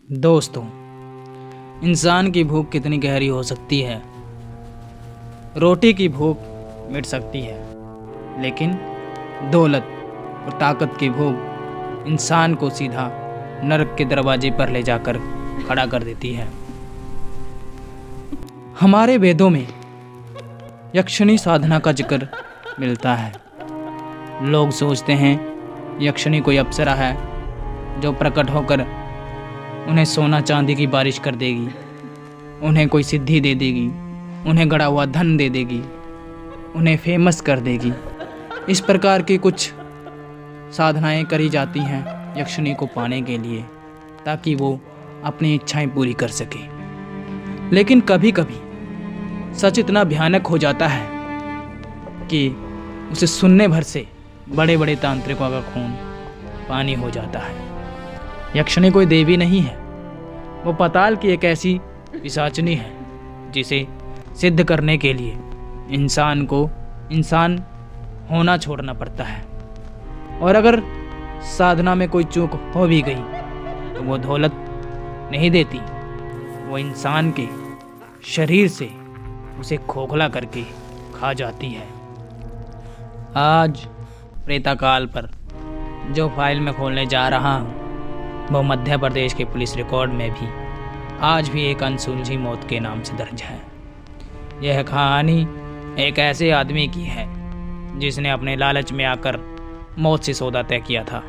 दोस्तों, इंसान की भूख कितनी गहरी हो सकती है। रोटी की भूख मिट सकती है, लेकिन दौलत और ताकत की भूख इंसान को सीधा नरक के दरवाजे पर ले जाकर खड़ा कर देती है। हमारे वेदों में यक्षिणी साधना का जिक्र मिलता है। लोग सोचते हैं यक्षिणी कोई अप्सरा है जो प्रकट होकर उन्हें सोना चांदी की बारिश कर देगी, उन्हें कोई सिद्धि दे देगी, उन्हें गड़ा हुआ धन दे देगी, उन्हें फेमस कर देगी। इस प्रकार की कुछ साधनाएं करी जाती हैं यक्षिणी को पाने के लिए, ताकि वो अपनी इच्छाएं पूरी कर सके। लेकिन कभी कभी सच इतना भयानक हो जाता है कि उसे सुनने भर से बड़े बड़े तांत्रिकों का खून पानी हो जाता है। यक्षिणी कोई देवी नहीं है, वो पाताल की एक ऐसी पिशाचिनी है जिसे सिद्ध करने के लिए इंसान को इंसान होना छोड़ना पड़ता है। और अगर साधना में कोई चूक हो भी गई तो वो दौलत नहीं देती, वो इंसान के शरीर से उसे खोखला करके खा जाती है। आज प्रेताकाल पर जो फाइल मैं खोलने जा रहा हूँ वो मध्य प्रदेश के पुलिस रिकॉर्ड में भी आज भी एक अनसुलझी मौत के नाम से दर्ज है। यह कहानी एक ऐसे आदमी की है जिसने अपने लालच में आकर मौत से सौदा तय किया था।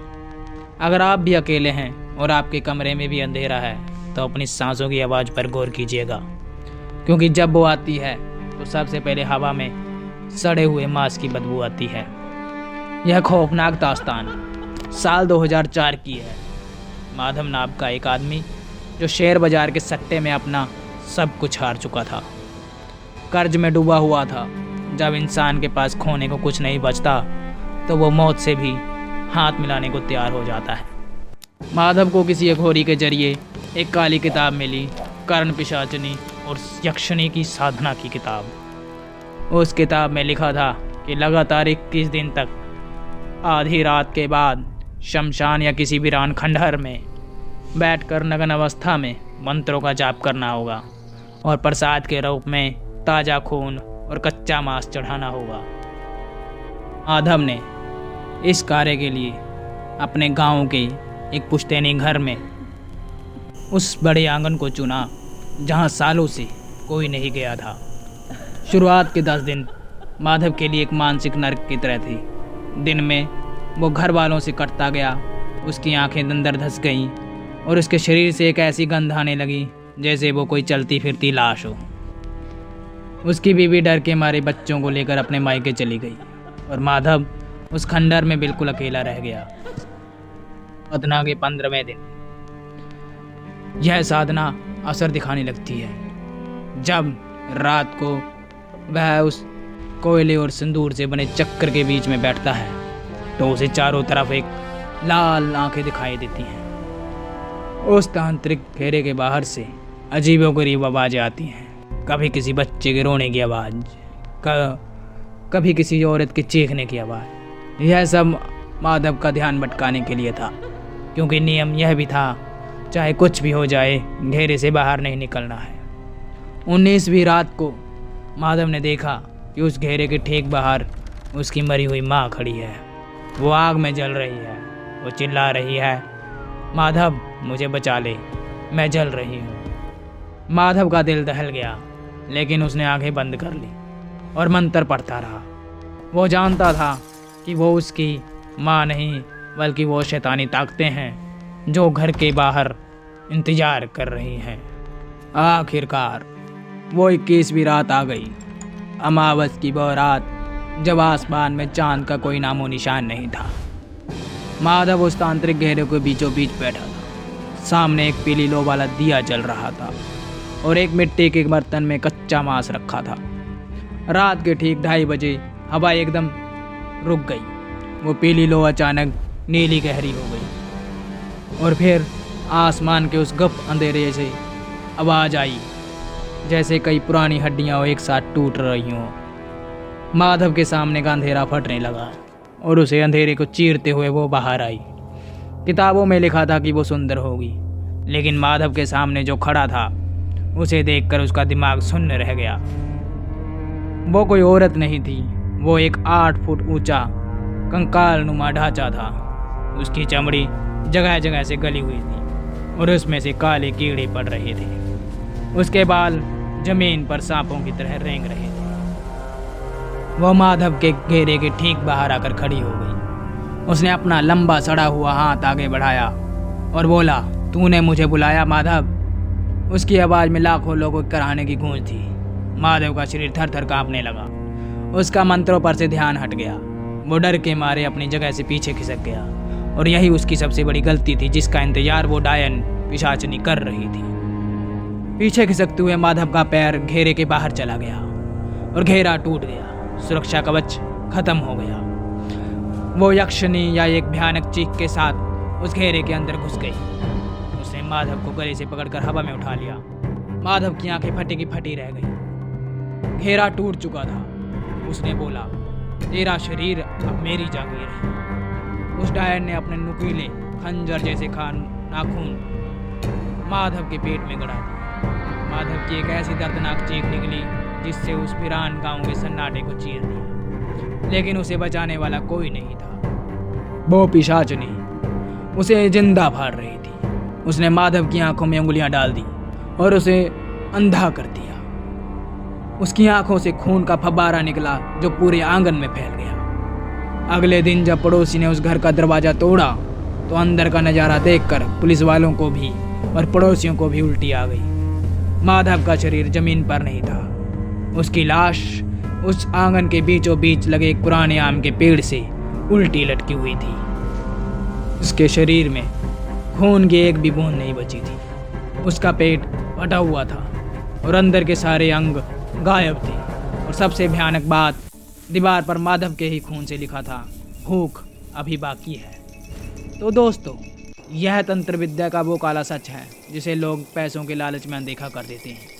अगर आप भी अकेले हैं और आपके कमरे में भी अंधेरा है तो अपनी सांसों की आवाज़ पर गौर कीजिएगा, क्योंकि जब वो आती है तो सबसे पहले हवा में सड़े हुए मांस की बदबू आती है। यह खौफनाक दास्तान साल 2004 की है। माधव नाम का एक आदमी जो शेयर बाजार के सट्टे में अपना सब कुछ हार चुका था, कर्ज में डूबा हुआ था। जब इंसान के पास खोने को कुछ नहीं बचता तो वो मौत से भी हाथ मिलाने को तैयार हो जाता है। माधव को किसी अघोरी के जरिए एक काली किताब मिली, कर्ण पिशाचिनी और यक्षिणी की साधना की किताब। उस किताब में लिखा था कि लगातार 21 दिन तक आधी रात के बाद शमशान या किसी वीरान खंडहर में बैठकर नग्न अवस्था में मंत्रों का जाप करना होगा और प्रसाद के रूप में ताज़ा खून और कच्चा मांस चढ़ाना होगा। माधव ने इस कार्य के लिए अपने गांव के एक पुश्तैनी घर में उस बड़े आंगन को चुना जहां सालों से कोई नहीं गया था। शुरुआत के 10 दिन माधव के लिए एक मानसिक नरक की तरह थी। दिन में वो घर वालों से कटता गया, उसकी आंखें अंदर धंस गईं और उसके शरीर से एक ऐसी गंध आने लगी जैसे वो कोई चलती फिरती लाश हो। उसकी बीवी डर के मारे बच्चों को लेकर अपने मायके चली गई और माधव उस खंडहर में बिल्कुल अकेला रह गया। साधना के 15वें दिन यह साधना असर दिखाने लगती है। जब रात को वह उस कोयले और सिंदूर से बने चक्कर के बीच में बैठता है तो उसे चारों तरफ एक लाल आंखें दिखाई देती हैं। उस तांत्रिक घेरे के बाहर से अजीबोगरीब आवाज़ें आती हैं। कभी किसी बच्चे के रोने की आवाज़, कभी किसी औरत के चीखने की आवाज़। यह सब माधव का ध्यान भटकाने के लिए था, क्योंकि नियम यह भी था चाहे कुछ भी हो जाए घेरे से बाहर नहीं निकलना है। 19वीं रात को माधव ने देखा कि उस घेरे के ठीक बाहर उसकी मरी हुई माँ खड़ी है। वो आग में जल रही है। वो चिल्ला रही है, माधव मुझे बचा ले, मैं जल रही हूँ। माधव का दिल दहल गया, लेकिन उसने आंखें बंद कर ली और मंत्र पढ़ता रहा। वो जानता था कि वो उसकी माँ नहीं बल्कि वो शैतानी ताकतें हैं जो घर के बाहर इंतजार कर रही हैं। आखिरकार वो 21वीं रात आ गई, अमावस की वो रात जब आसमान में चांद का कोई नामो निशान नहीं था। माधव उस तांत्रिक घेरे के बीचों बीच बैठा था। सामने एक पीली लो वाला दिया जल रहा था और एक मिट्टी के बर्तन में कच्चा मांस रखा था। रात के ठीक 2:30 बजे हवा एकदम रुक गई। वो पीली लो अचानक नीली गहरी हो गई और फिर आसमान के उस गुप्त अंधेरे से आवाज़ आई जैसे कई पुरानी हड्डियां एक साथ टूट रही हों। माधव के सामने का अंधेरा फटने लगा और उसे अंधेरे को चीरते हुए वो बाहर आई। किताबों में लिखा था कि वो सुंदर होगी, लेकिन माधव के सामने जो खड़ा था उसे देखकर उसका दिमाग शून्य रह गया। वो कोई औरत नहीं थी, वो एक 8 फुट ऊंचा कंकाल नुमा ढांचा था। उसकी चमड़ी जगह जगह से गली हुई थी और उसमें से काले कीड़े पड़ रहे थे। उसके बाल जमीन पर सांपों की तरह रेंग रहे थे। वह माधव के घेरे के ठीक बाहर आकर खड़ी हो गई। उसने अपना लंबा सड़ा हुआ हाथ आगे बढ़ाया और बोला, तूने मुझे बुलाया माधव? उसकी आवाज़ में लाखों लोगों के कराहने की गूंज थी। माधव का शरीर थर थर कांपने लगा। उसका मंत्रों पर से ध्यान हट गया। वो डर के मारे अपनी जगह से पीछे खिसक गया और यही उसकी सबसे बड़ी गलती थी, जिसका इंतजार वो डायन पिशाचनी कर रही थी। पीछे खिसकते हुए माधव का पैर घेरे के बाहर चला गया और घेरा टूट गया। सुरक्षा कवच खत्म हो गया। वो यक्षिणी या एक भयानक चीख के साथ उस घेरे के अंदर घुस गई। उसने माधव को गले से पकड़कर हवा में उठा लिया। माधव की आंखें फटी की फटी रह गई। घेरा टूट चुका था। उसने बोला, तेरा शरीर अब मेरी जागीर है। उस डायन ने अपने नुकीले खंजर जैसे नाखून माधव के पेट में गड़ा दिया। माधव की एक ऐसी दर्दनाक चीख निकली जिससे उस वीरान गांव के सन्नाटे को चीर दिया, लेकिन उसे बचाने वाला कोई नहीं था। वो पिशाचनी उसे जिंदा फाड़ रही थी। उसने माधव की आंखों में उंगलियां डाल दी और उसे अंधा कर दिया। उसकी आंखों से खून का फव्वारा निकला जो पूरे आंगन में फैल गया। अगले दिन जब पड़ोसी ने उस घर का दरवाजा तोड़ा तो अंदर का नज़ारा देखकर पुलिस वालों को भी और पड़ोसियों को भी उल्टी आ गई। माधव का शरीर जमीन पर नहीं था। उसकी लाश उस आंगन के बीचों बीच लगे एक पुराने आम के पेड़ से उल्टी लटकी हुई थी। उसके शरीर में खून की एक भी बूंद नहीं बची थी। उसका पेट फटा हुआ था और अंदर के सारे अंग गायब थे। और सबसे भयानक बात, दीवार पर माधव के ही खून से लिखा था, भूख अभी बाकी है। तो दोस्तों, यह तंत्र विद्या का वो काला सच है जिसे लोग पैसों के लालच में अनदेखा कर देते हैं।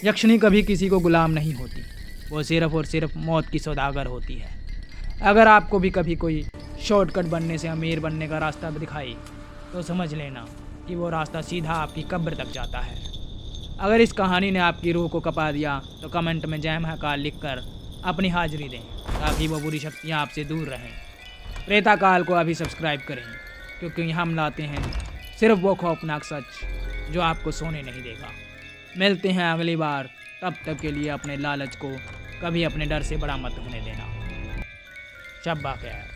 यक्षिणी कभी किसी को गुलाम नहीं होती, वो सिर्फ और सिर्फ मौत की सौदागर होती है। अगर आपको भी कभी कोई शॉर्टकट बनने से अमीर बनने का रास्ता दिखाई तो समझ लेना कि वो रास्ता सीधा आपकी कब्र तक जाता है। अगर इस कहानी ने आपकी रूह को कपा दिया तो कमेंट में जय महाकाल लिखकर अपनी हाजिरी दें ताकि वो बुरी शक्तियाँ आपसे दूर रहें। प्रेताकाल को अभी सब्सक्राइब करें, क्योंकि हम लाते हैं सिर्फ वो खौफनाक सच जो आपको सोने नहीं देगा। मिलते हैं अगली बार, तब तक के लिए अपने लालच को कभी अपने डर से बड़ा मत होने देना। शब्बा खैर।